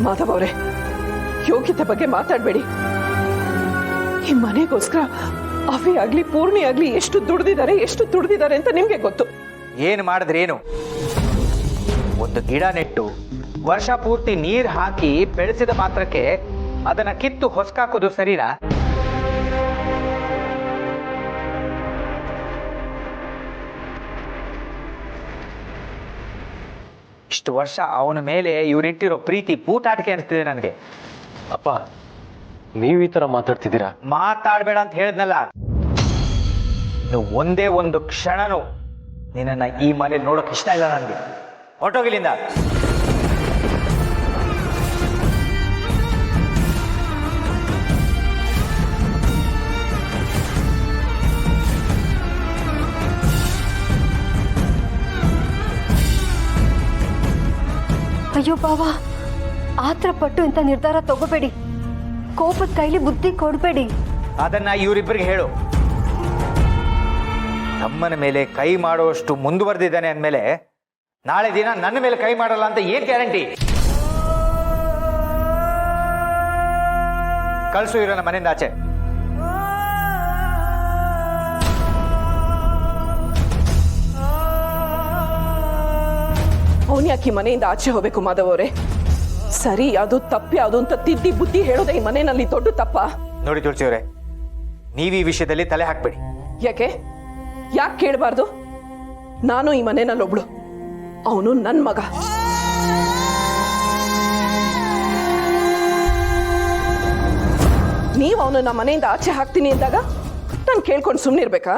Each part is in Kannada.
ಮಾಧವ್ ಅವರೇ, ಯೋಗ್ಯತೆ ಬಗ್ಗೆ ಮಾತಾಡಬೇಡಿ. ಈ ಮನೆಗೋಸ್ಕರ ಅವಿ ಆಗ್ಲಿ ಪೂರ್ಣಿ ಆಗ್ಲಿ ಎಷ್ಟು ದುಡ್ದಿದ್ದಾರೆ ಅಂತ ನಿಮ್ಗೆ ಗೊತ್ತು. ಏನು ಮಾಡಿದ್ರೇನು? ಒಂದು ಗಿಡ ನೆಟ್ಟು ವರ್ಷ ಪೂರ್ತಿ ನೀರು ಹಾಕಿ ಬೆಳೆಸಿದ ಮಾತ್ರಕ್ಕೆ ಅದನ್ನ ಕಿತ್ತು ಹೊಸಕಾಕೋದು ಸರಿನಾ? ಇಷ್ಟು ವರ್ಷ ಅವನ ಮೇಲೆ ಇವರಿಟ್ಟಿರೋ ಪ್ರೀತಿ ಬೂಟಾಟಿಕೆ ಅನಿಸ್ತಿದೆ ನನಗೆ. ಅಪ್ಪ, ನೀವು ಈ ತರ ಮಾತಾಡ್ತಿದ್ದೀರಾ? ಮಾತಾಡ್ಬೇಡ ಅಂತ ಹೇಳಿದ್ನಲ್ಲ. ನೀವು ಒಂದೇ ಒಂದು ಕ್ಷಣನೂ ನಿನ್ನನ್ನು ಈ ಮನೆ ನೋಡೋಕೆ ಇಷ್ಟ ಇಲ್ಲ ನನಗೆ. ಹೊರಟೋಗಿಲ್ಲಿಂದ. ಅಯ್ಯೋ ಬಾವಾ, ಆತರ ಪಟ್ಟು ಇಂಥ ನಿರ್ಧಾರ ತಗೋಬೇಡಿ. ಕೋಪದ ಕೈಲಿ ಬುದ್ಧಿ ಕೊಡ್ಬೇಡಿ. ಅದನ್ನ ಇವರಿಬ್ಬರಿಗೆ ಹೇಳು. ತಮ್ಮನ ಮೇಲೆ ಕೈ ಮಾಡುವಷ್ಟು ಮುಂದುವರೆದಿದ್ದಾನೆ ಅಂದಮೇಲೆ ನಾಳೆ ದಿನ ನನ್ನ ಮೇಲೆ ಕೈ ಮಾಡಲ್ಲ ಅಂತ ಏನ್ ಗ್ಯಾರಂಟಿ? ಕಳ್ಸು ಇರೋಣ ಮನೆಯಿಂದ ಆಚೆ. ಅವನ್ ಯಾಕೆ ಈ ಮನೆಯಿಂದ ಆಚೆ ಹೋಗ್ಬೇಕು ಮಾಧವ್ ಅವರೇ? ಸರಿ ಯಾವುದು ತಪ್ಪು ಯಾವುದು ಅಂತ ತಿದ್ದಿ ಬುದ್ಧಿ ಹೇಳೋದೇ ಈ ಮನೆಯಲ್ಲಿ ದೊಡ್ಡ ತಪ್ಪ. ನೋಡಿ ತುಳಸಿ ಅವರೇ, ನೀವು ಈ ವಿಷಯದಲ್ಲಿ ತಲೆ ಹಾಕ್ಬೇಡಿ. ಯಾಕೆ ಕೇಳಬಾರ್ದು? ನಾನು ಈ ಮನೆಯಲ್ಲಿ ಒಬ್ಳು, ಅವನು ನನ್ನ ಮಗ. ನೀವು ಅವನನ್ನ ಮನೆಯಿಂದ ಆಚೆ ಹಾಕ್ತೀನಿ ಅಂದಾಗ ನಾನು ಕೇಳ್ಕೊಂಡು ಸುಮ್ಮನಿರ್ಬೇಕಾ?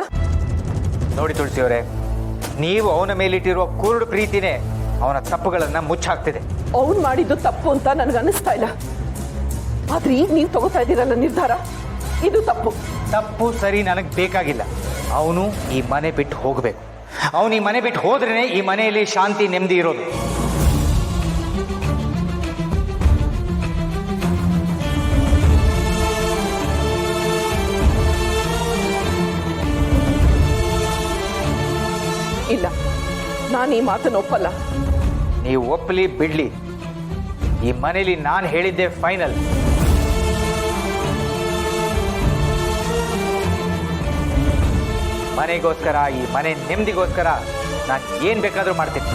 ನೋಡಿ ತುಳಸಿ ಅವರೇ, ನೀವು ಅವನ ಮೇಲಿಟ್ಟಿರುವ ಕುರುಡು ಪ್ರೀತಿನೇ ಅವನ ತಪ್ಪುಗಳನ್ನ ಮುಚ್ಚಾಕ್ತಿದೆ. ಅವನು ಮಾಡಿದ್ದು ತಪ್ಪು ಅಂತ ನನಗೆ ಅನಿಸ್ತಾ ಇಲ್ಲ. ಆದ್ರೆ ಈಗ ನೀವು ತಗೋತಾ ಇದ್ದೀರಲ್ಲ ನಿರ್ಧಾರ, ಇದು ತಪ್ಪು. ತಪ್ಪು ಸರಿ ನನಗೆ ಬೇಕಾಗಿಲ್ಲ. ಅವನು ಈ ಮನೆ ಬಿಟ್ಟು ಹೋಗಬೇಕು. ಅವನು ಈ ಮನೆ ಬಿಟ್ಟು ಹೋದ್ರೇನೆ ಈ ಮನೆಯಲ್ಲಿ ಶಾಂತಿ ನೆಮ್ಮದಿ ಇರೋದು. ಇಲ್ಲ, ನಾನು ಈ ಮಾತನ್ನು ಒಪ್ಪಲ್ಲ. ನೀವು ಒಪ್ಪಲಿ ಬಿಡ್ಲಿ, ಈ ಮನೇಲಿ ನಾನು ಹೇಳಿದ್ದೆ ಫೈನಲ್. ಮನೆಗೋಸ್ಕರ, ಈ ಮನೆ ನೆಮ್ಮದಿಗೋಸ್ಕರ ನಾನು ಏನ್ ಬೇಕಾದ್ರೂ ಮಾಡ್ತೀನಿ.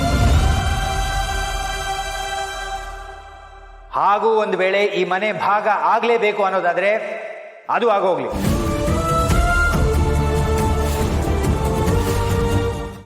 ಹಾಗೂ ಒಂದು ವೇಳೆ ಈ ಮನೆ ಭಾಗ ಆಗ್ಲೇಬೇಕು ಅನ್ನೋದಾದ್ರೆ ಅದು ಆಗೋಗ್ಲಿ.